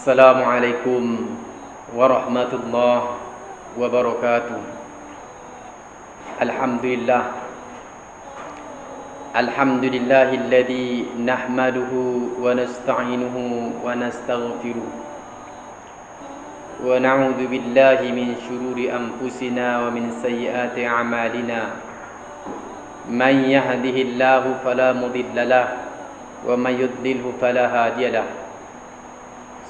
Assalamualaikum warahmatullahi wabarakatuh. Alhamdulillahilladzi nahmaduhu wa nasta'inuhu wa nastaghfiruh wa na'udzu billahi min syururi anfusina wa min sayyiati a'malina. Man yahdihillahu fala mudilla lahu wa man yudlilhu fala hadiya lahu.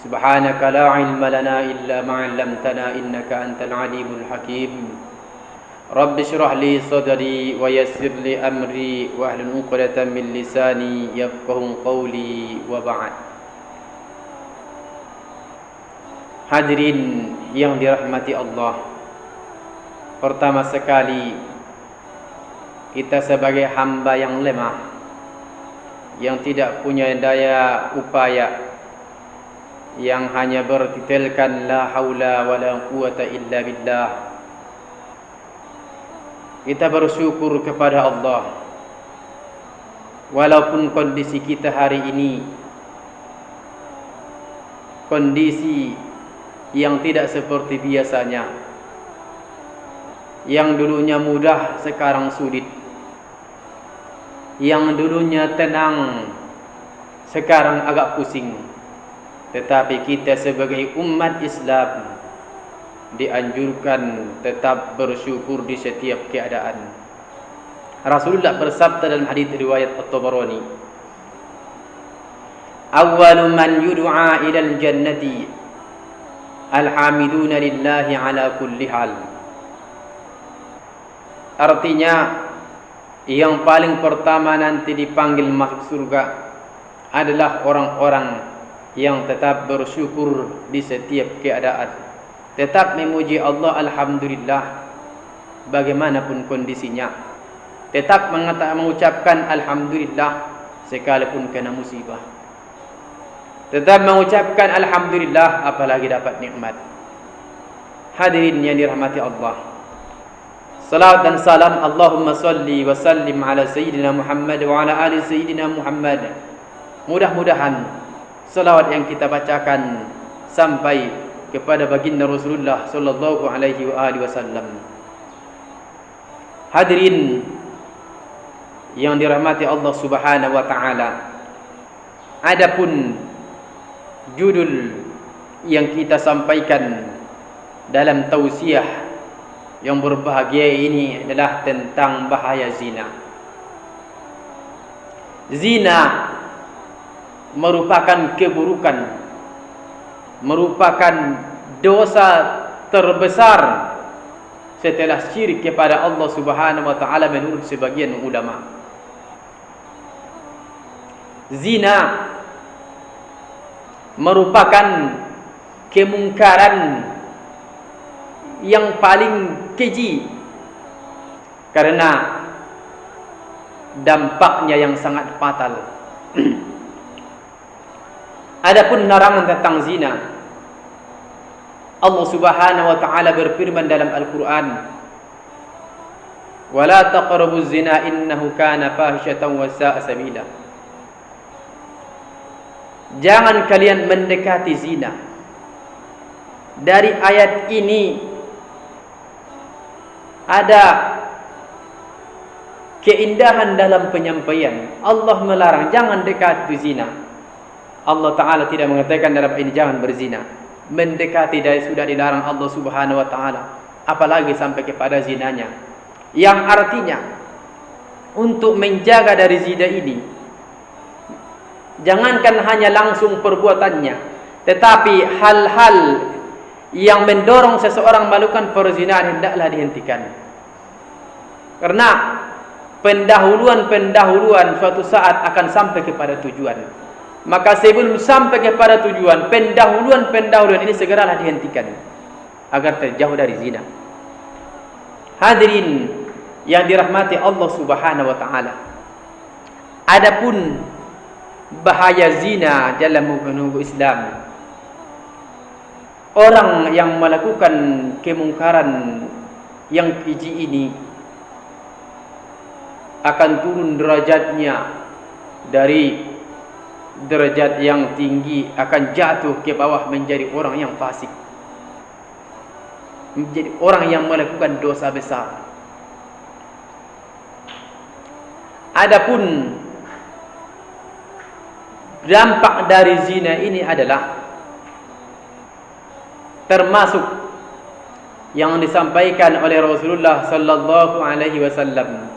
Subhanaka la ilma lana illa ma 'allamtana innaka antal alimul hakim. Rabbi shrah li sadri wa yassir li amri wa hlul 'uqdatam min lisani yafqahu qawli wa ba'd. Hadirin yang dirahmati Allah, pertama sekali kita sebagai hamba yang lemah, yang tidak punya daya upaya, yang hanya bertitelkan la haula wala quwata illa billah, kita bersyukur kepada Allah walaupun kondisi kita hari ini kondisi yang tidak seperti biasanya, yang dulunya mudah sekarang sulit, yang dulunya tenang sekarang agak pusing. Tetapi kita sebagai umat Islam dianjurkan tetap bersyukur di setiap keadaan. Rasulullah bersabda dalam hadis riwayat At-Tabarani, "Awwalu man yud'a ilal jannati alhamiduna lillahi ala kulli hal." Artinya, yang paling pertama nanti dipanggil masuk surga adalah orang-orang yang tetap bersyukur di setiap keadaan, tetap memuji Allah alhamdulillah bagaimanapun kondisinya, tetap mengucapkan alhamdulillah sekalipun kena musibah, tetap mengucapkan alhamdulillah apalagi dapat nikmat. Hadirin yang dirahmati Allah, salawat dan salam Allahumma salli wa sallim ala sayyidina Muhammad wa ala ali sayyidina Muhammad. Mudah-mudahan salawat yang kita bacakan sampai kepada baginda Rasulullah sallallahu alaihi wa alihi wasallam. Hadirin yang dirahmati Allah Subhanahu wa taala, adapun judul yang kita sampaikan dalam tausiah yang berbahagia ini adalah tentang bahaya zina. Zina merupakan keburukan, merupakan dosa terbesar setelah syirik kepada Allah Subhanahu wa taala menurut sebagian ulama. Zina merupakan kemungkaran yang paling keji karena dampaknya yang sangat fatal. Adapun larangan tentang zina, Allah Subhanahu wa taala berfirman dalam Al-Qur'an, "Wa la taqrabuz zina innahu kana fahisyatan wa sa'a sabila." Jangan kalian mendekati zina. Dari ayat ini ada keindahan dalam penyampaian. Allah melarang jangan dekati zina. Allah Ta'ala tidak mengatakan dalam ini jangan berzina. Mendekati dari sudah dilarang Allah Subhanahu wa taala, apalagi sampai kepada zinanya, yang artinya untuk menjaga dari zina ini, jangankan hanya langsung perbuatannya, tetapi hal-hal yang mendorong seseorang melakukan perzinahan hendaklah dihentikan. Karena pendahuluan suatu saat akan sampai kepada tujuan. Maka sebelum sampai kepada tujuan, pendahuluan ini segeralah dihentikan agar terjauh dari zina. Hadirin yang dirahmati Allah Subhanahu wa taala, adapun bahaya zina dalam hukum Islam, orang yang melakukan kemungkaran yang keji ini akan turun derajatnya dari derajat yang tinggi akan jatuh ke bawah menjadi orang yang fasik, menjadi orang yang melakukan dosa besar. Adapun dampak dari zina ini adalah termasuk yang disampaikan oleh Rasulullah sallallahu alaihi wasallam,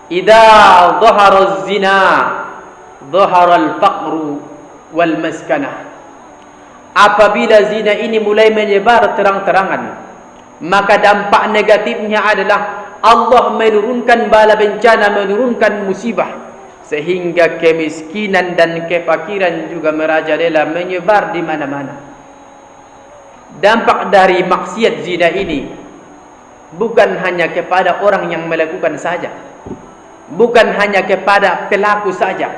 "Idza dhahara az-zina, dhahara al-faqru wal maskanah." Apabila zina ini mulai menyebar terang-terangan, maka dampak negatifnya adalah Allah menurunkan bala bencana, menurunkan musibah, sehingga kemiskinan dan kefakiran juga merajalela, menyebar di mana-mana. Dampak dari maksiat zina ini bukan hanya kepada orang yang melakukan saja, bukan hanya kepada pelaku saja,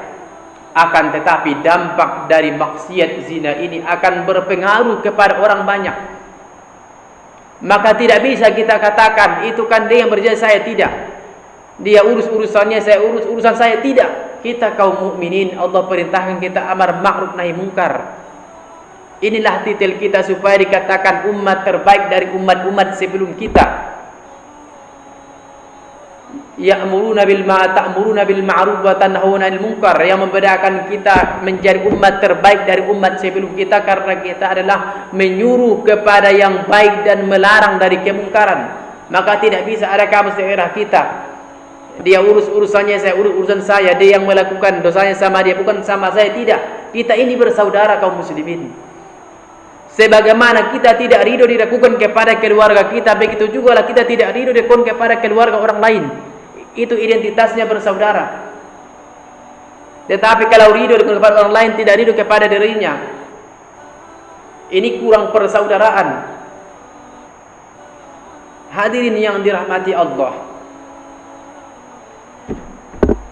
akan tetapi dampak dari maksiat zina ini akan berpengaruh kepada orang banyak. Maka tidak bisa kita katakan itu kan dia yang berjasa, saya tidak, dia urus urusannya, saya urus urusan saya, tidak. Kita kaum mukminin, Allah perintahkan kita amar ma'ruf nahi mungkar. Inilah titel kita supaya dikatakan umat terbaik dari umat-umat sebelum kita. Ya'muruna bil ma'ruf, ta'muruna bil ma'ruf wa tanhauna 'anil munkar. Yang membedakan kita menjadi umat terbaik dari umat sebelum kita karena kita adalah menyuruh kepada yang baik dan melarang dari kemungkaran. Maka tidak bisa ada kamu seirah kita, dia urus urusannya, saya urus urusan saya, dia yang melakukan dosanya sama dia, bukan sama saya. Tidak. Kita ini bersaudara kaum muslimin. Sebagaimana kita tidak ridho dilakukan kepada keluarga kita, begitu juga lah kita tidak ridho dilakukan kepada keluarga orang lain. Itu identitasnya bersaudara. Tetapi kalau ridho kepada orang lain, tidak ridho kepada dirinya, ini kurang persaudaraan. Hadirin yang dirahmati Allah,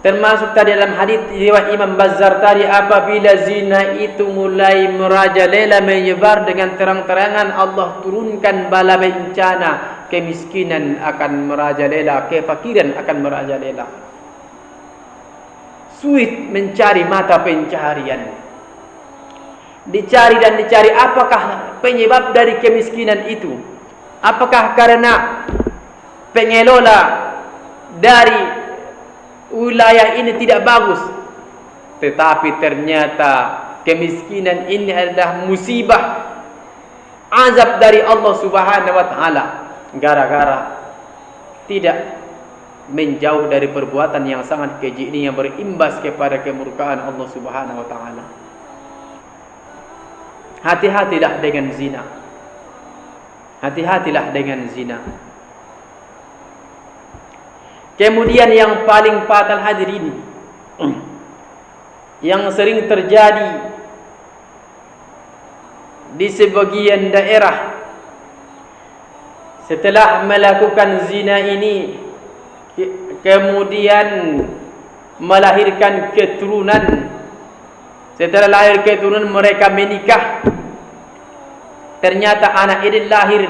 termasuk tadi dalam hadis riwayat Imam Bazzar tadi, apabila zina itu mulai merajalela, menyebar dengan terang-terangan, Allah turunkan bala bencana, kemiskinan akan merajalela, kefakiran akan merajalela. Sulit mencari mata pencaharian, dicari dan dicari. Apakah penyebab dari kemiskinan itu? Apakah karena pengelola dari wilayah ini tidak bagus? Tetapi ternyata kemiskinan ini adalah musibah, azab dari Allah Subhanahu wa taala, gara-gara tidak menjauh dari perbuatan yang sangat keji ini yang berimbas kepada kemurkaan Allah Subhanahu wa taala. Hati-hatilah dengan zina. Hati-hatilah dengan zina. Kemudian yang paling fatal hadirin, yang sering terjadi di sebagian daerah, setelah melakukan zina ini kemudian melahirkan keturunan. Setelah lahir keturunan, mereka menikah. Ternyata anak ini lahir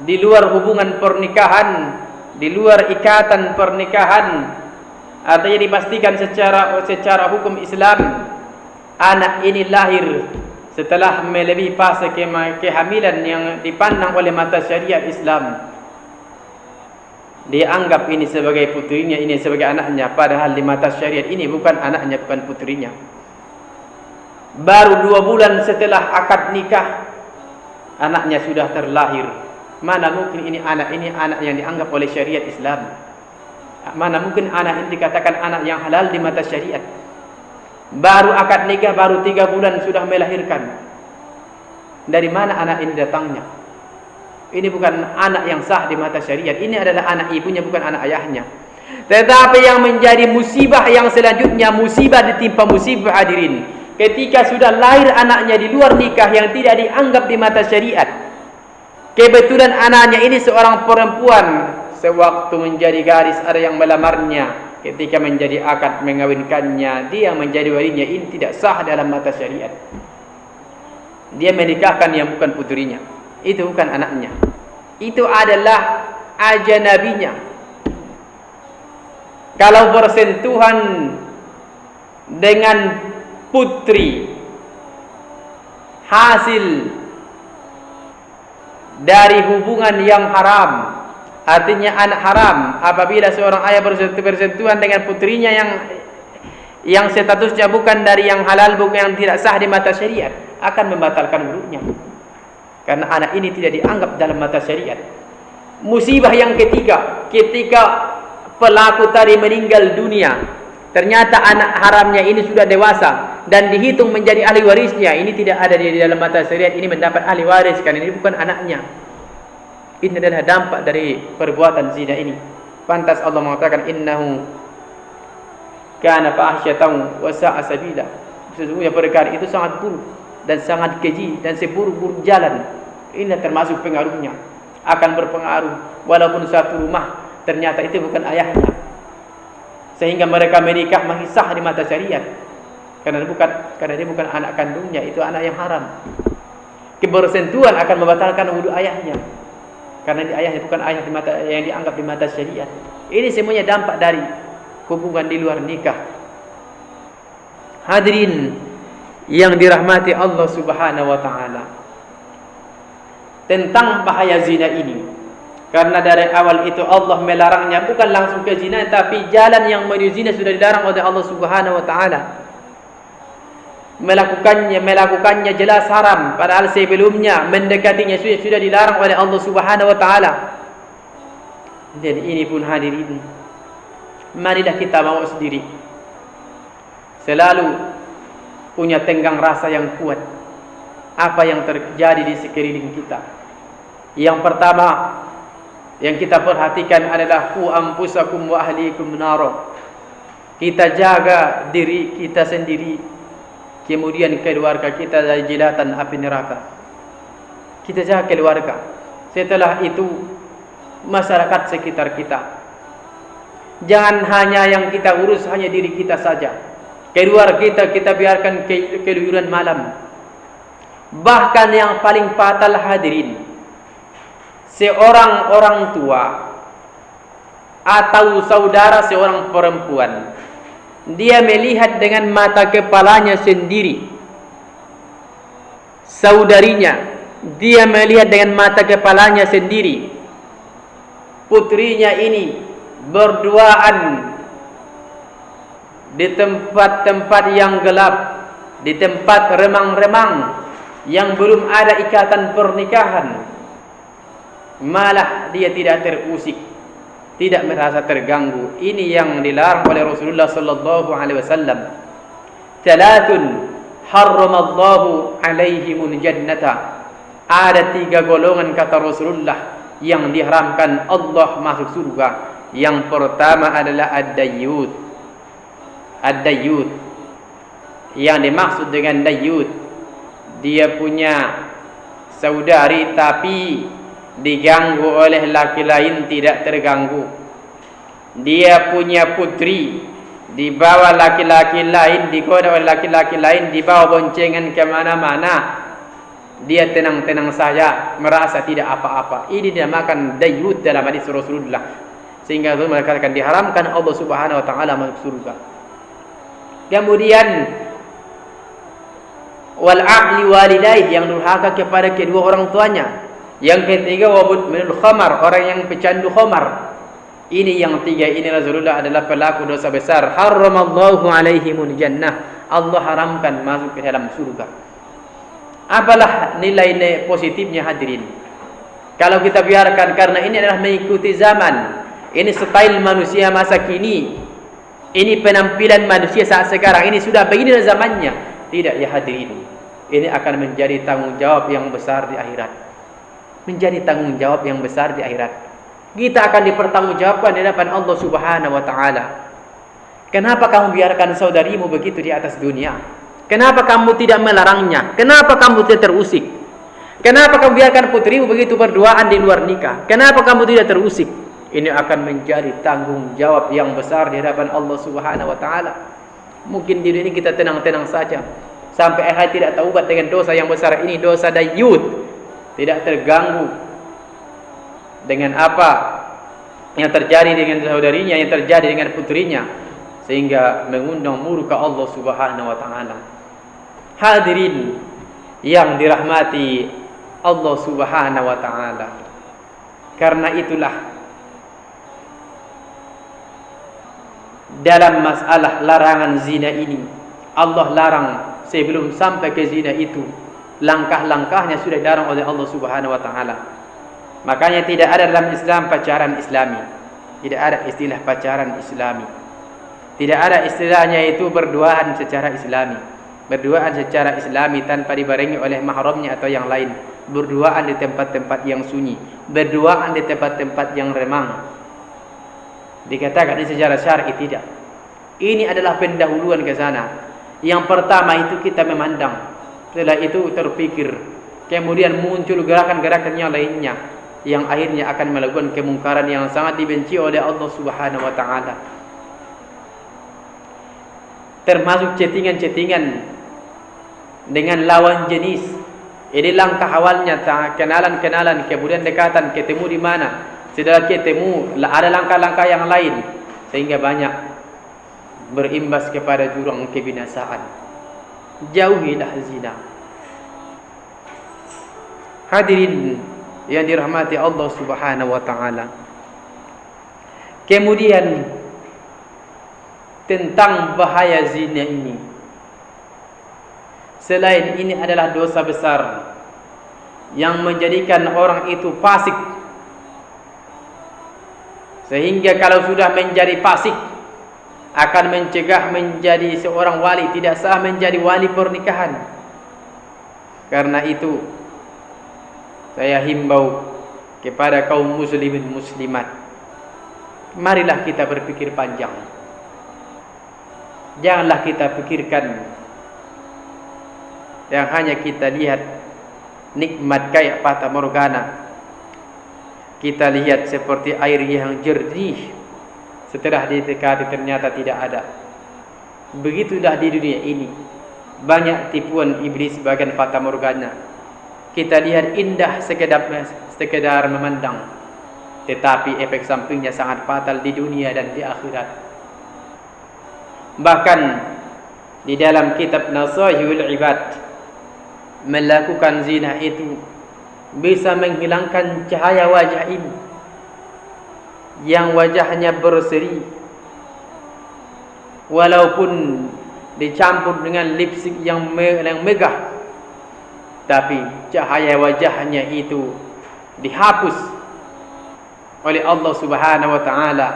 di luar hubungan pernikahan, di luar ikatan pernikahan. Artinya dipastikan secara hukum Islam, anak ini lahir setelah melebihi fase kehamilan yang dipandang oleh mata syariat Islam. Dia anggap ini sebagai putrinya, ini sebagai anaknya, padahal di mata syariat ini bukan anaknya, bukan putrinya. Baru 2 bulan setelah akad nikah, anaknya sudah terlahir. Mana mungkin ini anak yang dianggap oleh syariat Islam? Mana mungkin anak ini dikatakan anak yang halal di mata syariat? Baru akad nikah, baru 3 bulan sudah melahirkan. Dari mana anak ini datangnya? Ini bukan anak yang sah di mata syariat. Ini adalah anak ibunya, bukan anak ayahnya. Tetapi yang menjadi musibah yang selanjutnya, musibah ditimpa musibah hadirin, ketika sudah lahir anaknya di luar nikah yang tidak dianggap di mata syariat. Kebetulan anaknya ini seorang perempuan, sewaktu menjadi gadis ada yang melamarnya, ketika menjadi akad mengawinkannya, dia menjadi walinya. Ini tidak sah dalam mata syariat. Dia menikahkan yang bukan putrinya. Itu bukan anaknya. Itu adalah ajnabinya. Kalau bersentuhan dengan putri hasil dari hubungan yang haram, artinya anak haram, apabila seorang ayah bersentuhan dengan putrinya yang statusnya bukan dari yang halal, bukan yang tidak sah di mata syariat, akan membatalkan wudunya, karena anak ini tidak dianggap dalam mata syariat. Musibah yang ketiga, ketika pelaku tadi meninggal dunia, ternyata anak haramnya ini sudah dewasa dan dihitung menjadi ahli warisnya. Ini tidak ada di dalam mata syariat, ini mendapat ahli waris karena ini bukan anaknya. Ini adalah dampak dari perbuatan zina ini. Pantas Allah mengatakan innahu kana fahsyatan wa sa'a sabila. Sesungguhnya perkara itu sangat buruk dan sangat keji dan seburuk-buruk jalan. Ini termasuk pengaruhnya, akan berpengaruh walaupun satu rumah ternyata itu bukan ayahnya, sehingga mereka menikah masih sah di mata syariat karena dia bukan anak kandungnya, itu anak yang haram. Kebersentuhan akan membatalkan wudu ayahnya karena ayahnya bukan ayah di mata yang dianggap di mata syariat. Ini semuanya dampak dari hubungan di luar nikah. Hadirin yang dirahmati Allah Subhanahu wa taala, tentang bahaya zina ini, karena dari awal itu Allah melarangnya bukan langsung ke zina, tapi jalan yang menuju zina sudah dilarang oleh Allah Subhanahu wa taala. Melakukannya jelas haram, padahal sebelumnya mendekatinya sudah dilarang oleh Allah Subhanahu wa taala. Jadi ini pun hadirin, marilah kita mau sendiri selalu punya tenggang rasa yang kuat apa yang terjadi di sekeliling kita. Yang pertama yang kita perhatikan adalah qu anfusakum wa ahlikum nar. Kita jaga diri kita sendiri, kemudian keluarga kita dari jilatan api neraka. Kita jaga keluarga, setelah itu masyarakat sekitar kita. Jangan hanya yang kita urus hanya diri kita saja. Keluar kita biarkan keluyuran malam. Bahkan yang paling fatal hadirin, seorang orang tua atau saudara seorang perempuan, dia melihat dengan mata kepalanya sendiri saudarinya, dia melihat dengan mata kepalanya sendiri putrinya ini berduaan di tempat-tempat yang gelap, di tempat remang-remang yang belum ada ikatan pernikahan. Malah dia tidak terusik, tidak merasa terganggu. Ini yang dilarang oleh Rasulullah sallallahu alaihi wasallam. Salatun harramallahu alaihimul jannata. Ada 3 golongan kata Rasulullah yang diharamkan Allah masuk surga. Yang pertama adalah ad-dayyut. Ad-dayyut, yang dimaksud dengan dayyut, dia punya saudari tapi diganggu oleh laki lain tidak terganggu. Dia punya putri dibawa laki-laki lain, digoda oleh laki-laki lain, dibawa boncengan kemana-mana, dia tenang-tenang saja, merasa tidak apa-apa. Ini dinamakan dayyut dalam hadis Rasulullah. Sehingga itu mengatakan diharamkan Allah Subhanahu wa taala masuk surga. Kemudian wal aqli walidaih, yang durhaka kepada kedua orang tuanya. Yang ketiga wa mudminul khamar, orang yang pecandu khamar. Ini yang 3 ini Rasulullah adalah pelaku dosa besar. Harramallahu alaihimul jannah, Allah haramkan masuk ke dalam surga. Apalah nilai positifnya hadirin kalau kita biarkan, karena ini adalah mengikuti zaman. Ini style manusia masa kini. Ini penampilan manusia saat sekarang. Ini sudah begini zamannya. Tidak ya hadirin, ini akan menjadi tanggung jawab yang besar di akhirat. Menjadi tanggung jawab yang besar di akhirat. Kita akan dipertanggungjawabkan di hadapan Allah Subhanahu wa taala. Kenapa kamu biarkan saudarimu begitu di atas dunia? Kenapa kamu tidak melarangnya? Kenapa kamu tidak terusik? Kenapa kamu biarkan putrimu begitu berduaan di luar nikah? Kenapa kamu tidak terusik? Ini akan menjadi tanggung jawab yang besar di hadapan Allah Subhanahu wa taala. Mungkin di dunia kita tenang-tenang saja sampai akhir tidak taubat dengan dosa yang besar ini, dosa dayyut, tidak terganggu dengan apa yang terjadi dengan saudarinya, yang terjadi dengan putrinya. sehingga mengundang murka Allah Subhanahu wa taala. Hadirin yang dirahmati Allah Subhanahu wa taala. Karena itulah dalam masalah larangan zina ini, Allah larang sebelum sampai ke zina itu, langkah-langkahnya sudah dilarang oleh Allah Subhanahu wa taala. Makanya tidak ada dalam Islam pacaran Islami. Tidak ada istilah pacaran Islami. Tidak ada istilahnya itu berduaan secara Islami. Berduaan secara Islami tanpa dibarengi oleh mahramnya atau yang lain. Berduaan di tempat-tempat yang sunyi. Berduaan di tempat-tempat yang remang. Dikatakan ini secara syar'i tidak. Ini adalah pendahuluan ke sana. Yang pertama itu kita memandang. Setelah itu terpikir. Kemudian muncul gerakan-gerakan yang lainnya, yang akhirnya akan melakukan kemungkaran yang sangat dibenci oleh Allah Subhanahu wa taala. Termasuk chattingan-chattingan dengan lawan jenis. Ini langkah awalnya, kenalan-kenalan, kemudian dekatan, ketemu di mana. Setelah ketemu ada langkah-langkah yang lain, sehingga banyak berimbas kepada jurang kebinasaan. Jauhilah zina. Hadirin yang dirahmati Allah Subhanahu wa taala. Kemudian tentang bahaya zina ini. Selain ini adalah dosa besar yang menjadikan orang itu fasik. Sehingga kalau sudah menjadi fasik akan mencegah menjadi seorang wali, tidak sah menjadi wali pernikahan. Karena itu saya himbau kepada kaum muslimin muslimat, marilah kita berpikir panjang. Janganlah kita pikirkan yang hanya kita lihat nikmat kayak fata morgana. Kita lihat seperti air yang jernih, setelah didekati ternyata tidak ada. Begitulah di dunia ini, banyak tipuan iblis bagian fata morgana. Kita lihat indah sekedar memandang, tetapi efek sampingnya sangat fatal di dunia dan di akhirat. Bahkan di dalam kitab Nasaihul Ibad, melakukan zina itu bisa menghilangkan cahaya wajah ini yang wajahnya berseri, walaupun dicampur dengan lipstik yang megah, tapi cahaya wajahnya itu dihapus oleh Allah Subhanahu wa taala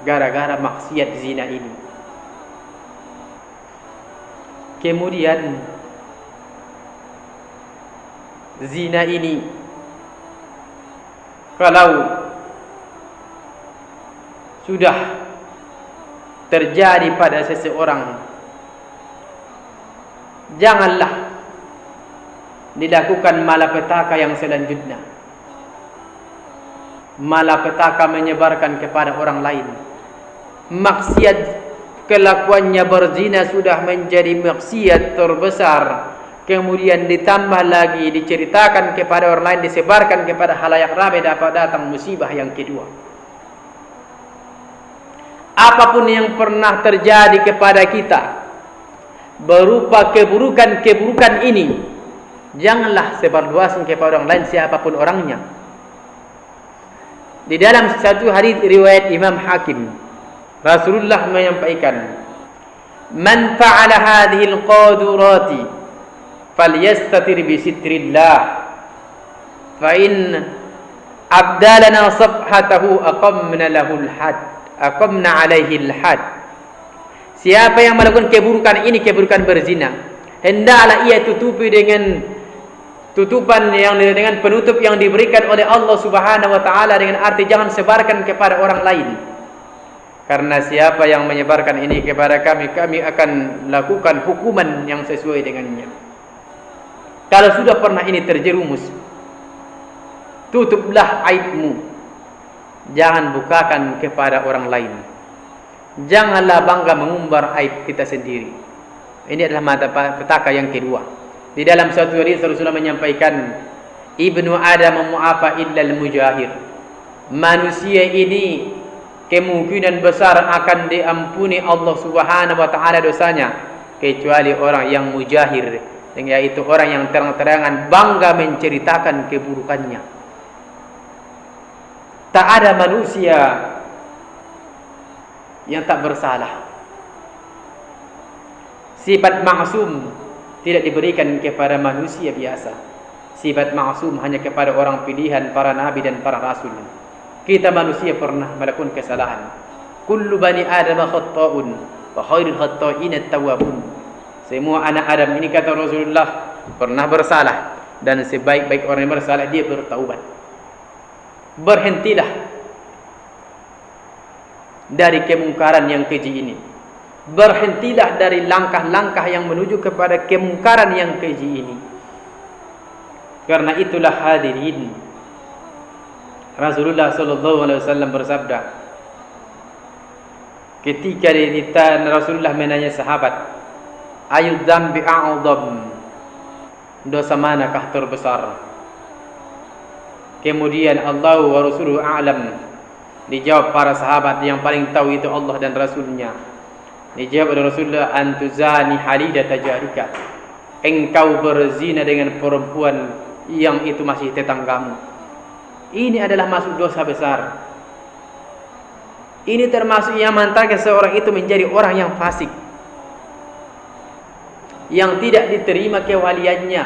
gara-gara maksiat zina ini. Kemudian zina ini kalau sudah terjadi pada seseorang, janganlah dilakukan malapetaka yang selanjutnya. Malapetaka menyebarkan kepada orang lain. Maksiat kelakuannya berzina sudah menjadi maksiat terbesar. Kemudian ditambah lagi diceritakan kepada orang lain, disebarkan kepada halayak ramai, dapat datang musibah yang kedua. Apapun yang pernah terjadi kepada kita berupa keburukan-keburukan ini, janganlah sebarluaskan kepada orang lain siapapun orangnya. Di dalam satu hadis riwayat Imam Hakim, Rasulullah menyampaikan, "Man fa'ala hadhihi al-qadurati falyastatir bi sitrillah, fa in abdalana safhatahu aqamna lahu al-had, aqamna alaihi al-had." Siapa yang melakukan keburukan ini, keburukan berzina, hendaklah ia tutupi dengan tutupan yang dengan penutup yang diberikan oleh Allah Subhanahu wa taala, dengan arti jangan sebarkan kepada orang lain. Karena siapa yang menyebarkan ini kepada kami, kami akan lakukan hukuman yang sesuai dengannya. Kalau sudah pernah ini terjerumus, tutuplah aibmu. Jangan bukakan kepada orang lain. Janganlah bangga mengumbar aib kita sendiri. Ini adalah malapetaka yang kedua. Di dalam satu hadis Rasulullah menyampaikan, Ibnu Adam mu'afa illa al-mujahir. Manusia ini kemungkinan besar akan diampuni Allah Subhanahu wa taala dosanya, kecuali orang yang mujahir, yaitu orang yang terang-terangan bangga menceritakan keburukannya. Tak ada manusia yang tak bersalah. Sifat maksum tidak diberikan kepada manusia biasa. Sifat maksum hanya kepada orang pilihan para nabi dan para rasul. Kita manusia pernah melakukan kesalahan. Kullu bani Adam khata'un wa khairul khata'in at-tawwabun. Semua anak Adam ini, kata Rasulullah, pernah bersalah, dan sebaik-baik orang yang bersalah dia bertaubat. Berhentilah dari kemungkaran yang keji ini. Berhentilah dari langkah-langkah yang menuju kepada kemungkaran yang keji ini. Karena itulah hadirin, Rasulullah sallallahu alaihi wasallam bersabda, ketika Rasulullah menanya sahabat, ayu dzambi a'dzam, dosa manakah terbesar? Kemudian Allah wa rasuluhu a'lam, dijawab para sahabat, yang paling tahu itu Allah dan Rasulnya. Dijawab oleh Rasulullah, antuzani halidata jarika, engkau berzina dengan perempuan yang itu masih tetanggamu. Ini adalah masuk dosa besar. Ini termasuk yang mengantarkan seorang itu menjadi orang yang fasik, yang tidak diterima kewaliannya,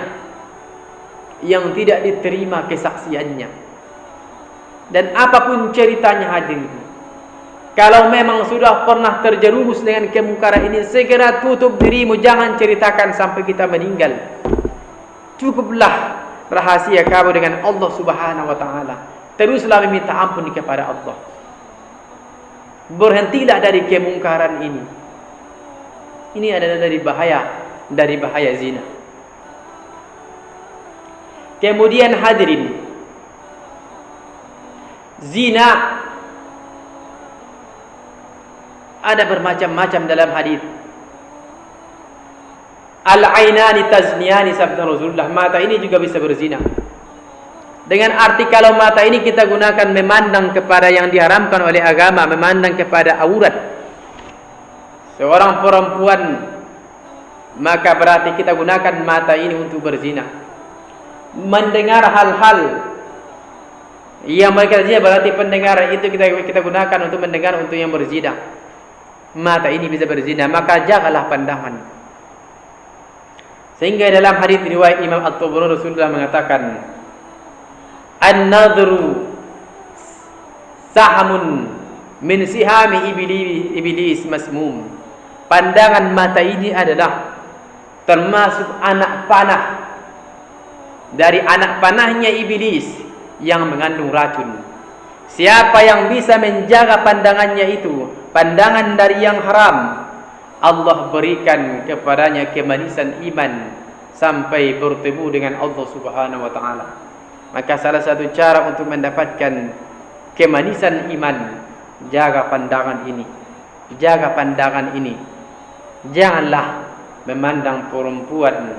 yang tidak diterima kesaksiannya. Dan apapun ceritanya hadirin, kalau memang sudah pernah terjerumus dengan kemungkaran ini, segera tutup dirimu, jangan ceritakan sampai kita meninggal. Cukuplah rahasia kamu dengan Allah Subhanahu wa taala. Teruslah meminta ampun kepada Allah. Berhentilah dari kemungkaran ini. Ini adalah dari bahaya zina. Kemudian hadirin, zina ada bermacam-macam dalam hadis. Al-ainani tazniyani, sabda Rasulullah, mata ini juga bisa berzina. Dengan arti kalau mata ini kita gunakan memandang kepada yang diharamkan oleh agama, memandang kepada aurat seorang perempuan, maka berarti kita gunakan mata ini untuk berzina. Mendengar hal-hal yang mereka zina, berarti pendengaran itu kita gunakan untuk mendengar untuk yang berzina. Mata ini bisa berzina, maka jagalah pandangan. Sehingga dalam hadis riwayat Imam At-Tabrani, Rasulullah mengatakan, an-nadhru sahamun min sihami iblis masmum. Pandangan mata ini adalah termasuk anak panah dari anak panahnya iblis yang mengandung racun. Siapa yang bisa menjaga pandangannya itu, pandangan dari yang haram, Allah berikan kepadanya kemanisan iman sampai bertemu dengan Allah Subhanahu wa taala. Maka salah satu cara untuk mendapatkan kemanisan iman, jaga pandangan ini. Jaga pandangan ini. Janganlah memandang perempuan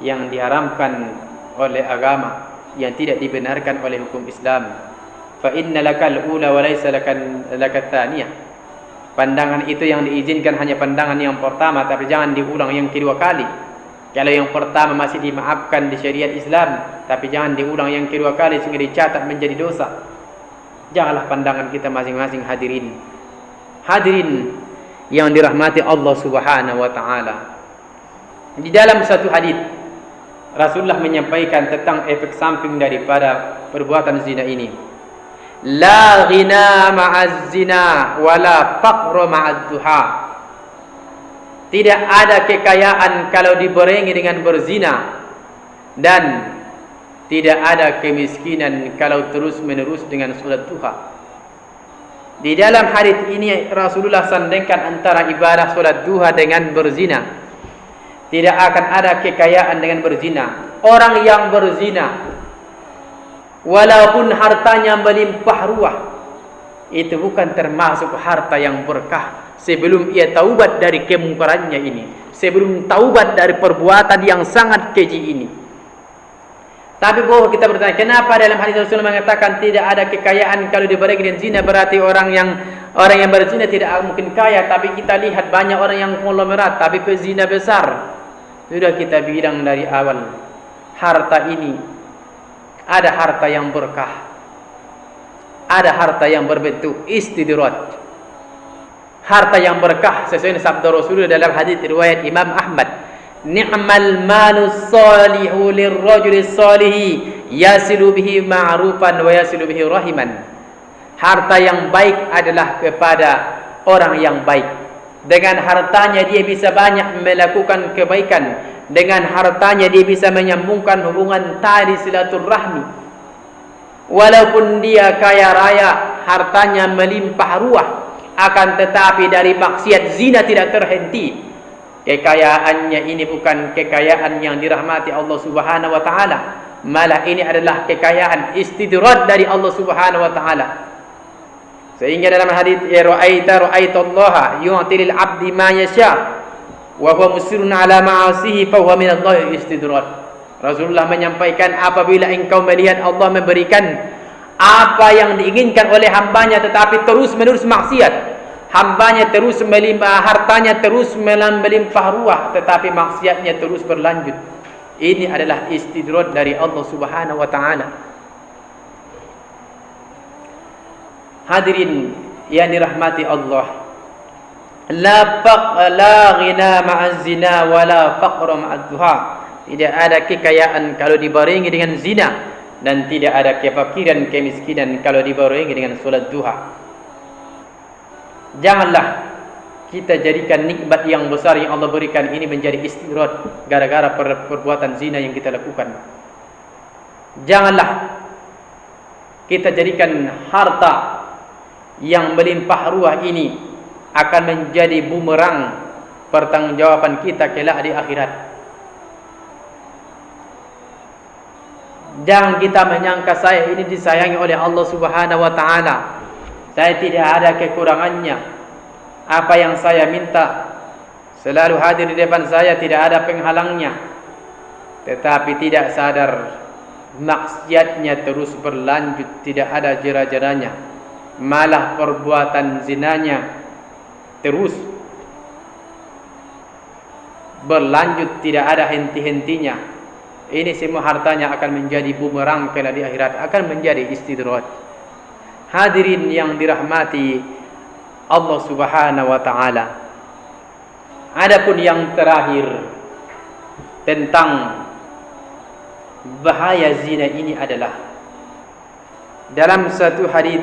yang diharamkan oleh agama, yang tidak dibenarkan oleh hukum Islam. Fa inna lakal ula wa laysa lakat thaniyah. Pandangan itu yang diizinkan hanya pandangan yang pertama, tapi jangan diulang yang kedua kali. Kalau yang pertama masih dimaafkan di syariat Islam, tapi jangan diulang yang kedua kali sehingga dicatat menjadi dosa. Janganlah pandangan kita masing-masing hadirin. Hadirin yang dirahmati Allah Subhanahu wa taala. Di dalam satu hadis Rasulullah menyampaikan tentang efek samping daripada perbuatan zina ini. La ghina ma'az zina wala faqra ma'ad duha. Tidak ada kekayaan kalau dibarengi dengan berzina, dan tidak ada kemiskinan kalau terus-menerus dengan salat duha. Di dalam hadis ini Rasulullah sandingkan antara ibadah salat duha dengan berzina. Tidak akan ada kekayaan dengan berzina. Orang yang berzina, walaupun hartanya melimpah ruah, itu bukan termasuk harta yang berkah sebelum ia taubat dari kemungkarannya ini, sebelum taubat dari perbuatan yang sangat keji ini. Tapi boleh kita bertanya, kenapa dalam hadis Rasulullah mengatakan tidak ada kekayaan kalau dibarengi dengan zina, berarti orang yang berzina tidak mungkin kaya. Tapi kita lihat banyak orang yang konglomerat tapi pezina besar. Sudah kita bilang dari awal, harta ini ada harta yang berkah, ada harta yang berbentuk istidraj. Harta yang berkah sesuai dengan sabda Rasulullah dalam hadis riwayat Imam Ahmad, ni'mal malus salihu lirrajuli salihi yasilu bihi ma'rufan wa yasilu bihi rahiman. Harta yang baik adalah kepada orang yang baik. Dengan hartanya dia bisa banyak melakukan kebaikan. Dengan hartanya dia bisa menyambungkan hubungan tali silaturahmi. Walaupun dia kaya raya, hartanya melimpah ruah, akan tetapi dari maksiat zina tidak terhenti. Kekayaannya ini bukan kekayaan yang dirahmati Allah Subhanahu wa taala, malah ini adalah kekayaan istidraj dari Allah Subhanahu wa taala. Sehingga dalam hadis ra'aitallaha yu'ti lil 'abdi ma yasha wa huwa musirrun 'ala ma'asihi fa huwa min Allah istidraj. Rasulullah menyampaikan, apabila engkau melihat Allah memberikan apa yang diinginkan oleh hambanya tetapi terus menerus maksiat, hambanya terus melimpah, hartanya terus melimpah ruah tetapi maksiatnya terus berlanjut, ini adalah istidraj dari Allah Subhanahu wa taala. Hadirin yang dirahmati Allah, la ghina ma'az zina wala faqra ma'ad duha. Tidak ada kekayaan kalau dibarengi dengan zina, dan tidak ada kefakiran, kemiskinan kalau dibarengi dengan solat duha. Janganlah kita jadikan nikmat yang besar yang Allah berikan ini menjadi istidraj gara-gara perbuatan zina yang kita lakukan. Janganlah kita jadikan harta yang melimpah ruah ini akan menjadi bumerang pertanggungjawaban kita kelak di akhirat. Jangan kita menyangka saya ini disayangi oleh Allah Subhanahu wa taala. Saya tidak ada kekurangannya. Apa yang saya minta selalu hadir di depan saya, tidak ada penghalangnya. Tetapi tidak sadar maksiatnya terus berlanjut, tidak ada jera-jeranya. Malah perbuatan zinanya terus berlanjut, tidak ada henti-hentinya. Ini semua hartanya akan menjadi bumerang kelak di akhirat, akan menjadi istidraj. Hadirin yang dirahmati Allah Subhanahu wa taala. Adapun yang terakhir tentang bahaya zina ini adalah dalam satu hadis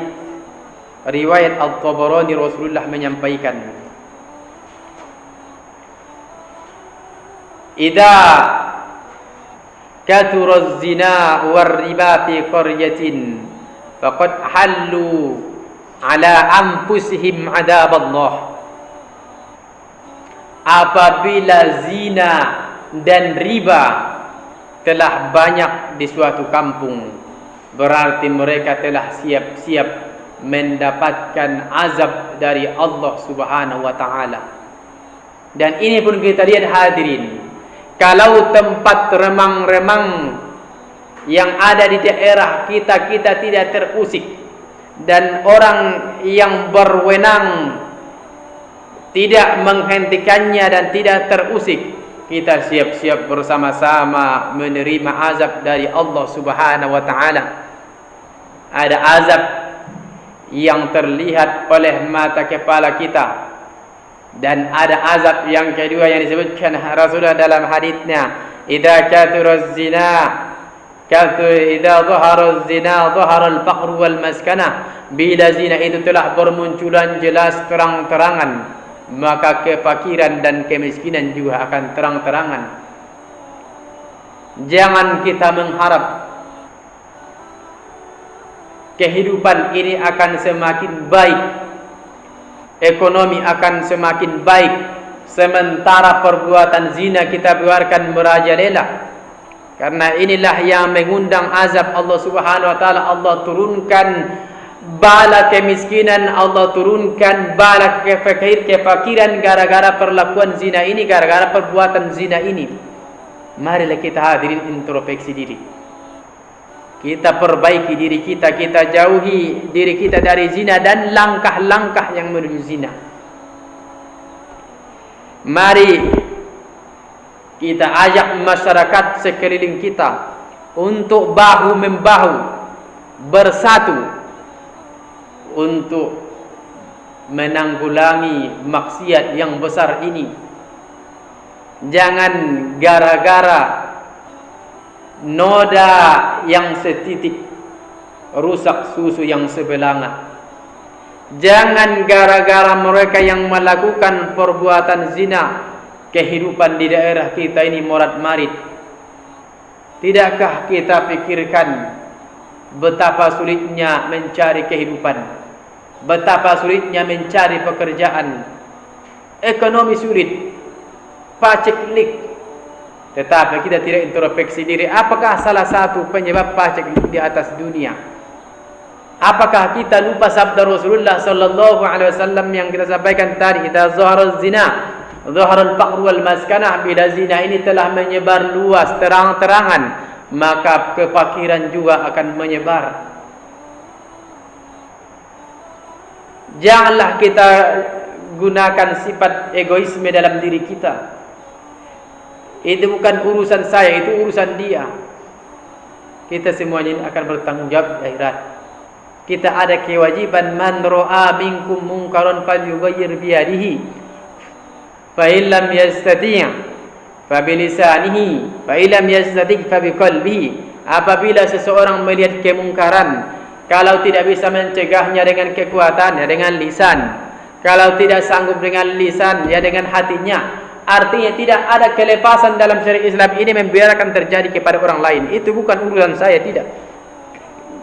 riwayat At-Tabarani, Rasulullah menyampaikan, idza kathura az-zina war-riba fi qaryatin faqad hallu ala anfusihim adab Allah. Apabila zina dan riba telah banyak di suatu kampung, berarti mereka telah siap-siap mendapatkan azab dari Allah Subhanahu wa taala. Dan ini pun kita lihat hadirin, kalau tempat remang-remang yang ada di daerah kita tidak terusik, dan orang yang berwenang tidak menghentikannya dan tidak terusik, kita siap-siap bersama-sama menerima azab dari Allah Subhanahu wa taala. Ada azab yang terlihat oleh mata kepala kita, dan ada azab yang kedua yang disebutkan Rasulullah dalam hadisnya, idza kathura az-zina idza dhahara az-zina dhahara al-faqr wal maskana. Bila zina itu telah bermunculan jelas terang-terangan, maka kefakiran dan kemiskinan juga akan terang-terangan. Jangan kita mengharap kehidupan ini akan semakin baik, ekonomi akan semakin baik, sementara perbuatan zina kita biarkan merajalela. Karena inilah yang mengundang azab Allah Subhanahu wa taala. Allah turunkan bala kemiskinan, Allah turunkan bala kefakiran gara-gara perlakuan zina ini, gara-gara perbuatan zina ini. Marilah kita hadirin introspeksi diri. Kita perbaiki diri kita, kita jauhi diri kita dari zina dan langkah-langkah yang menuju zina. Mari kita ajak masyarakat sekeliling kita untuk bahu-membahu bersatu untuk menanggulangi maksiat yang besar ini. Jangan gara-gara noda yang setitik rusak susu yang sebelanga. Jangan gara-gara mereka yang melakukan perbuatan zina kehidupan di daerah kita ini morat-marit. Tidakkah kita pikirkan betapa sulitnya mencari kehidupan, betapa sulitnya mencari pekerjaan, ekonomi sulit, paceklik. Tetapi kita tidak introspeksi diri. Apakah salah satu penyebab paceklik di atas dunia? Apakah kita lupa sabda Rasulullah sallallahu alaihi wasallam yang kita sampaikan tadi, "Idza zahara zina, zahara al-faqr wal maskanah." Bila zina ini telah menyebar luas terang-terangan, maka kefakiran juga akan menyebar. Janganlah kita gunakan sifat egoisme dalam diri kita. Itu bukan urusan saya, itu urusan dia. Kita semuanya akan bertanggung jawab di akhirat. Kita ada kewajiban, man ra'a minkum munkaran falyughayyir bi yadihi, fa in lam yastati' fa bi lisanihi, fa in lam yastati' fa bi qalbihi. Apabila seseorang melihat kemungkaran, kalau tidak bisa mencegahnya dengan kekuatannya, dengan lisan, kalau tidak sanggup dengan lisan, ya dengan hatinya. Artinya tidak ada kelepasan dalam syariat Islam ini membiarkan terjadi kepada orang lain. Itu bukan urusan saya, tidak.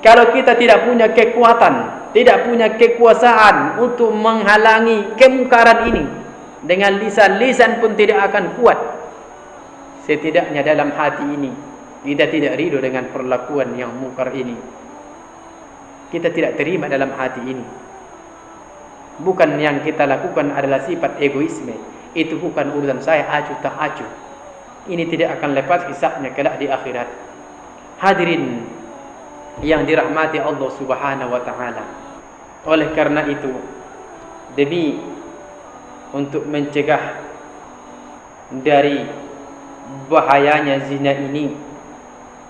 Kalau kita tidak punya kekuatan, tidak punya kekuasaan untuk menghalangi kemungkaran ini dengan lisan, lisan pun tidak akan kuat. Setidaknya dalam hati ini kita tidak ridho dengan perlakuan yang mungkar ini. Kita tidak terima dalam hati ini. Bukan yang kita lakukan adalah sifat egoisme. Itu bukan urusan saya, acuh tak acuh. Ini tidak akan lepas hisabnya kelak di akhirat. Hadirin yang dirahmati Allah Subhanahu wa taala. Oleh karena itu, demi untuk mencegah dari bahayanya zina ini,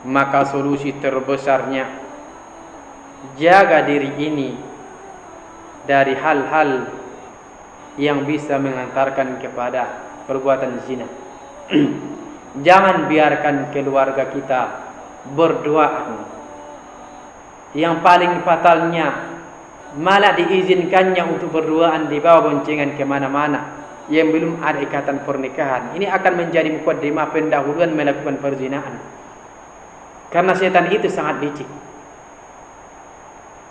maka solusi terbesarnya jaga diri ini dari hal-hal yang bisa mengantarkan kepada perbuatan zina. Jangan biarkan keluarga kita berduaan. Yang paling fatalnya, malah diizinkannya untuk berduaan di bawah boncengan kemana-mana yang belum ada ikatan pernikahan. Ini akan menjadi mukaddimah pendahuluan melakukan perzinaan. Karena setan itu sangat licik,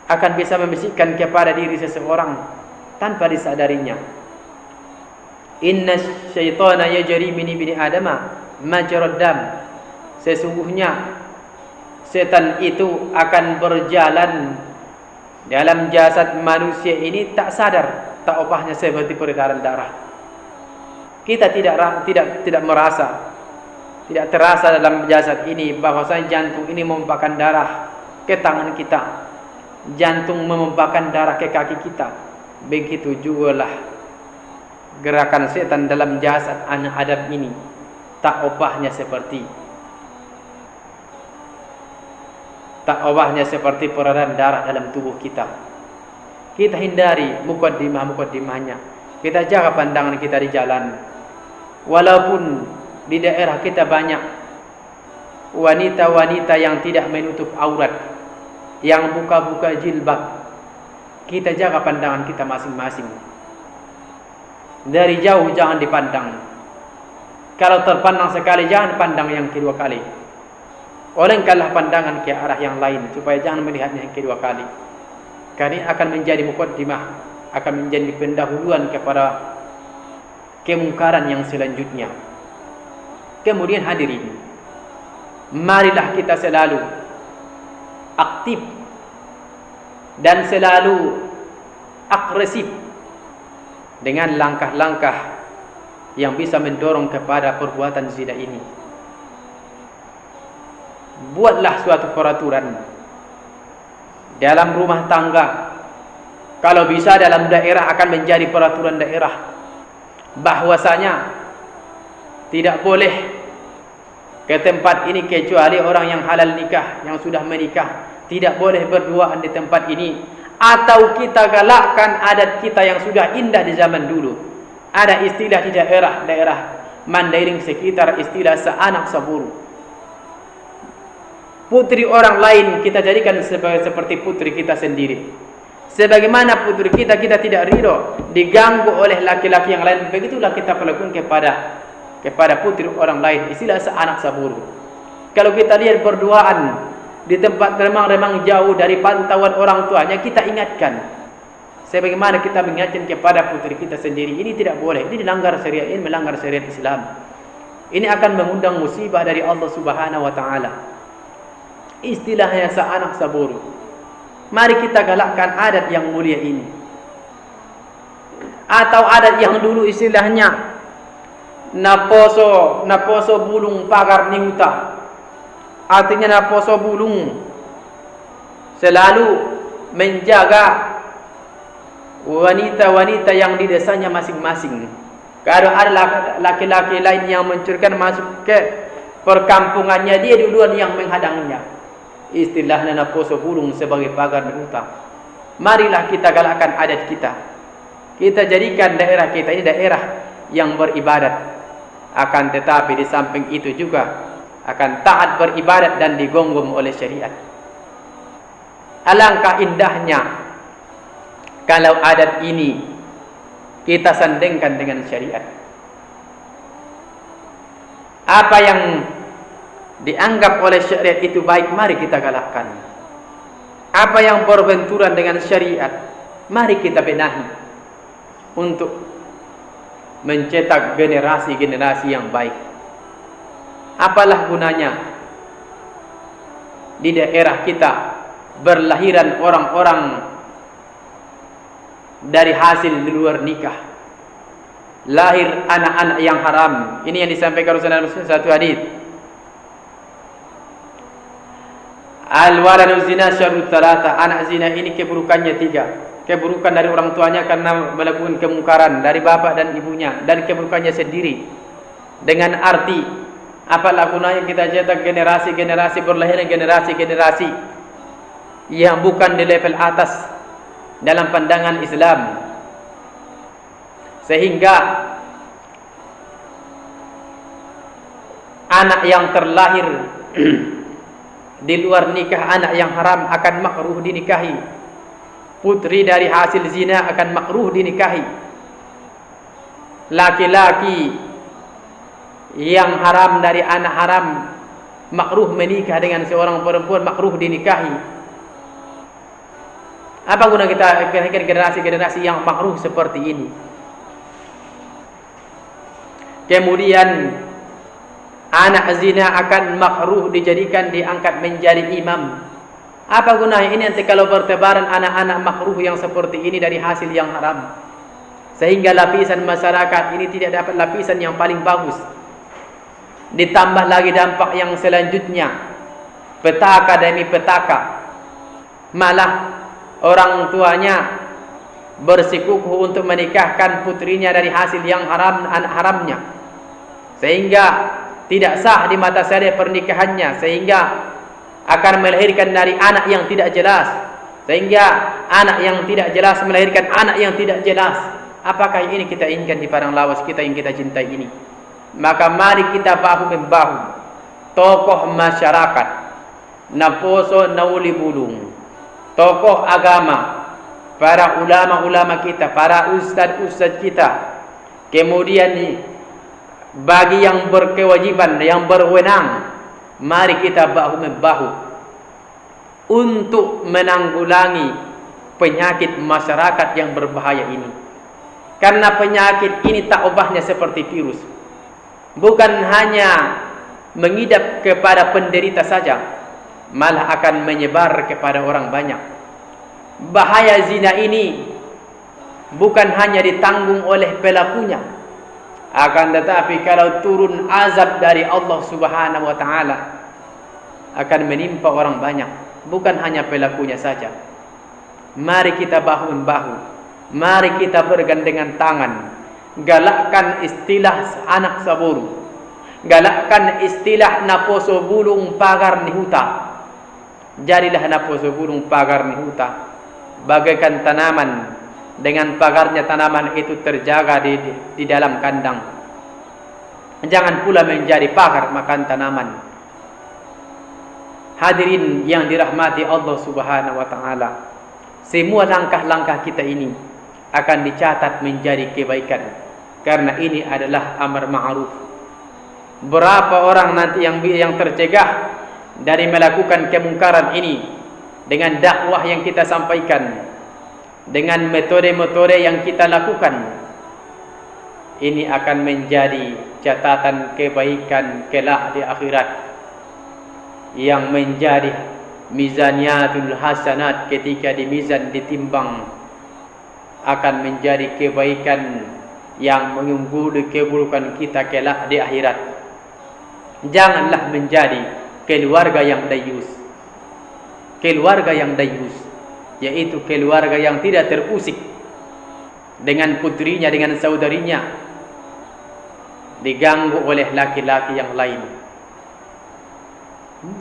akan bisa membisikkan kepada diri seseorang tanpa disadarinya. Inna syaitana yajri min ibni adama majrad dam. Sesungguhnya setan itu akan berjalan dalam jasad manusia ini tak sadar, tak opahnya seperti peredaran darah. Kita tidak merasa, tidak terasa dalam jasad ini bahwasanya jantung ini memumpahkan darah ke tangan kita, jantung memumpahkan darah ke kaki kita. Begitu jugalah gerakan setan dalam jasad anak Adam ini, tak obahnya seperti peredaran darah dalam tubuh kita. Kita hindari mukaddimah-mukaddimahnya. Kita jaga pandangan kita di jalan. Walaupun di daerah kita banyak wanita-wanita yang tidak menutup aurat, yang buka-buka jilbab, kita jaga pandangan kita masing-masing. Dari jauh jangan dipandang. Kalau terpandang sekali, jangan pandang yang kedua kali. Olengkanlah pandangan ke arah yang lain supaya jangan melihatnya yang kedua kali. Karena akan menjadi mukaddimah, akan menjadi pendahuluan kepada kemungkaran yang selanjutnya. Kemudian hadirin, marilah kita selalu aktif dan selalu agresif dengan langkah-langkah yang bisa mendorong kepada perbuatan zina ini. buatlah suatu peraturan dalam rumah tangga. Kalau bisa dalam daerah akan menjadi peraturan daerah, bahwasanya tidak boleh ke tempat ini kecuali orang yang halal nikah, yang sudah menikah. Tidak boleh berduaan di tempat ini. Atau kita galakkan adat kita yang sudah indah di zaman dulu. Ada istilah di daerah Mandailing sekitar, istilah seanak saburu. Putri orang lain kita jadikan seperti putri kita sendiri. Sebagaimana putri kita tidak ridho diganggu oleh laki-laki yang lain, begitulah kita perlakukan kepada putri orang lain, istilah seanak saburu. Kalau kita lihat berduaan di tempat remang-remang jauh dari pantauan orang tuanya, kita ingatkan. Sebagaimana kita mengingatkan kepada putri kita sendiri, ini tidak boleh, ini dilanggar syariat, ini melanggar syariat Islam. Ini akan mengundang musibah dari Allah Subhanahu wa taala. Istilahnya seanak saburu. Mari kita galakkan adat yang mulia ini. Atau adat yang dulu istilahnya naposo bulung pagar niuta. Artinya naposo bulung selalu menjaga wanita-wanita yang di desanya masing-masing. Kalau ada laki-laki lain yang mencurikan masuk ke perkampungannya, dia duluan yang menghadangnya. Istilahnya naposo bulung sebagai pagar niuta. Marilah kita galakkan adat kita. Kita jadikan daerah kita ini daerah yang beribadat. Akan tetapi di samping itu juga akan taat beribadat dan digonggong oleh syariat. Alangkah indahnya kalau adat ini kita sandingkan dengan syariat. Apa yang dianggap oleh syariat itu baik, mari kita galakkan. Apa yang berbenturan dengan syariat, mari kita benahi untuk mencetak generasi-generasi yang baik. Apalah gunanya di daerah kita berlahiran orang-orang dari hasil di luar nikah, lahir anak-anak yang haram. Ini yang disampaikan Rasulullah dalam satu hadis. Al-waladu zina syarrut talata. Anak zina ini keburukannya 3. Keburukan dari orang tuanya karena melakukan kemungkaran, dari bapak dan ibunya, dan keburukannya sendiri. Dengan arti, apalah gunanya kita cetak generasi-generasi, berlahiran generasi-generasi yang bukan di level atas dalam pandangan Islam, sehingga anak yang terlahir di luar nikah, anak yang haram, akan makruh dinikahi. Putri dari hasil zina akan makruh dinikahi. Laki-laki yang haram dari anak haram makruh menikah dengan seorang perempuan, makruh dinikahi. Apa guna kita generasi-generasi yang makruh seperti ini? Kemudian anak zina akan makruh dijadikan, diangkat menjadi imam. Apa gunanya ini nanti kalau bertebaran anak-anak makruh yang seperti ini dari hasil yang haram, sehingga lapisan masyarakat ini tidak dapat lapisan yang paling bagus. Ditambah lagi dampak yang selanjutnya, petaka demi petaka, malah orang tuanya bersikukuh untuk menikahkan putrinya dari hasil yang haram, anak haramnya, sehingga tidak sah di mata syariat pernikahannya, sehingga akan melahirkan dari anak yang tidak jelas, sehingga anak yang tidak jelas melahirkan anak yang tidak jelas. Apakah ini kita inginkan di padang lawas kita yang kita cintai ini? Maka mari kita bahu-membahu, tokoh masyarakat, naposo nauli bulung, tokoh agama, para ulama-ulama kita, para ustadz-ustadz kita, kemudian bagi yang berkewajiban, yang berwenang, mari kita bahu-membahu untuk menanggulangi penyakit masyarakat yang berbahaya ini. Karena penyakit ini tak ubahnya seperti virus. Bukan hanya mengidap kepada penderita saja, malah akan menyebar kepada orang banyak. Bahaya zina ini bukan hanya ditanggung oleh pelakunya, akan tetapi kalau turun azab dari Allah Subhanahu wa taala, akan menimpa orang banyak, bukan hanya pelakunya saja. Mari kita bahu-bahu, mari kita bergandengan tangan, galakkan istilah anak saburu, galakkan istilah naposo bulung pagar ni huta. Jadilah naposo bulung pagar ni huta, bagaikan tanaman dengan pagarnya tanaman itu terjaga di dalam kandang. Jangan pula menjadi pagar makan tanaman. Hadirin yang dirahmati Allah Subhanahu wa taala, semua langkah-langkah kita ini akan dicatat menjadi kebaikan, karena ini adalah amar ma'ruf. Berapa orang nanti yang tercegah dari melakukan kemungkaran ini dengan dakwah yang kita sampaikan, dengan metode-metode yang kita lakukan. Ini akan menjadi catatan kebaikan kelak di akhirat, yang menjadi mizaniyatul hasanat. Ketika di mizan ditimbang, akan menjadi kebaikan yang mengungguli keburukan kita kelak di akhirat. Janganlah menjadi keluarga yang dayus. Keluarga yang dayus yaitu keluarga yang tidak terusik dengan putrinya, dengan saudarinya, diganggu oleh laki-laki yang lain.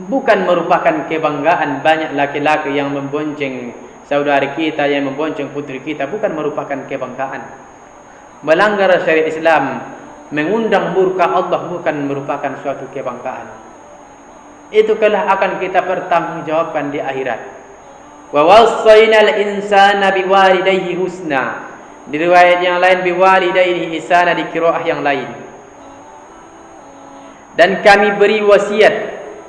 Bukan merupakan kebanggaan banyak laki-laki yang membonceng saudari kita, yang membonceng putri kita. Bukan merupakan kebanggaan. Melanggar syariat Islam, mengundang murka Allah, bukan merupakan suatu kebanggaan. Itu kelak akan kita pertanggungjawabkan di akhirat. Wa wassaynal insana biwalidayhi husna. Di riwayat yang lain biwalidayhi ihsana, di qiraah yang lain. Dan kami beri wasiat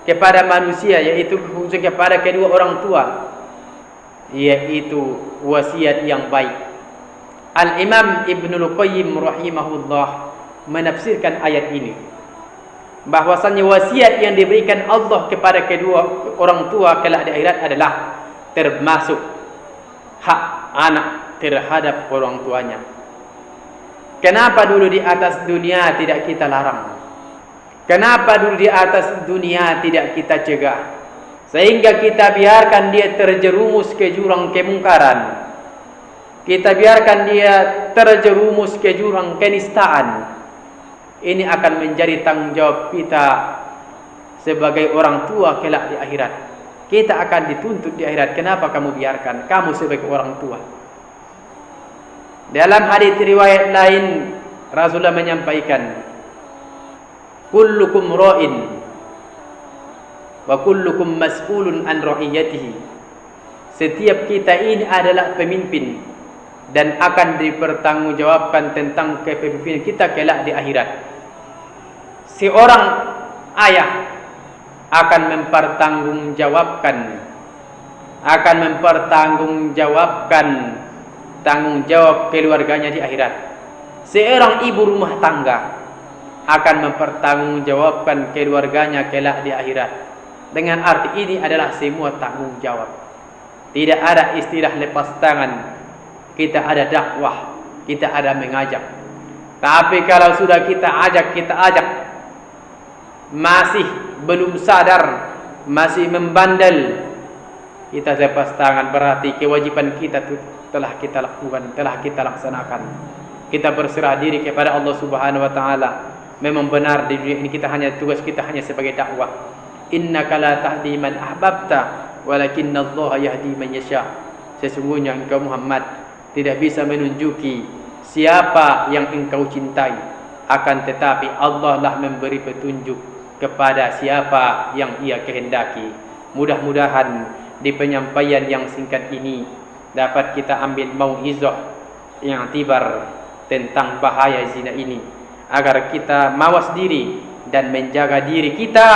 kepada manusia, yaitu khususnya kepada kedua orang tua, yaitu wasiat yang baik. Al-Imam Ibnul Qayyim rahimahullah menafsirkan ayat ini, bahwasannya wasiat yang diberikan Allah kepada kedua orang tua kelak di akhirat adalah termasuk hak anak terhadap orang tuanya. Kenapa dulu di atas dunia tidak kita larang? Kenapa dulu di atas dunia tidak kita cegah, sehingga kita biarkan dia terjerumus ke jurang kemungkaran, kita biarkan dia terjerumus ke jurang kenistaan? Ini akan menjadi tanggung jawab kita sebagai orang tua kelak di akhirat. Kita akan dituntut di akhirat. Kenapa kamu biarkan? Kamu sebagai orang tua. Dalam hadis riwayat lain, Rasulullah menyampaikan, kullukum ra'in wa kullukum mas'ulun an ra'iyatihi. Setiap kita ini adalah pemimpin dan akan dipertanggungjawabkan tentang kepemimpinan kita kelak di akhirat. Seorang ayah akan mempertanggungjawabkan tanggung jawab keluarganya di akhirat. Seorang ibu rumah tangga akan mempertanggungjawabkan keluarganya kelak di akhirat. Dengan arti ini adalah semua tanggung jawab. Tidak ada istilah lepas tangan. Kita ada dakwah, kita ada mengajak. Tapi kalau sudah kita ajak, masih belum sadar, masih membandel, kita lepas tangan, berarti kewajiban kita telah kita lakukan, telah kita laksanakan. Kita berserah diri kepada Allah Subhanahu wa taala. Memang benar di dunia ini tugas kita hanya sebagai dakwah. Innaka la tahdi man ahbabta walakinallaha yahdi man yasha. Sesungguhnya engkau Muhammad tidak bisa menunjuki siapa yang engkau cintai, akan tetapi Allah lah memberi petunjuk kepada siapa yang ia kehendaki. Mudah-mudahan di penyampaian yang singkat ini dapat kita ambil mau'izah yang tibar tentang bahaya zina ini, agar kita mawas diri dan menjaga diri kita,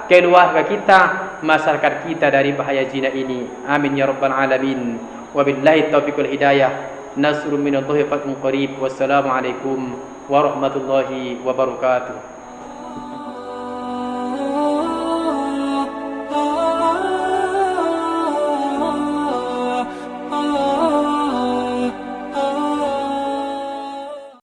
keluarga kita, masyarakat kita dari bahaya zina ini. Amin ya rabbal alamin. Wabillahi taufiq wal hidayah. Nasrun minallahi fathun qarib. Wassalamualaikum warahmatullahi wabarakatuh.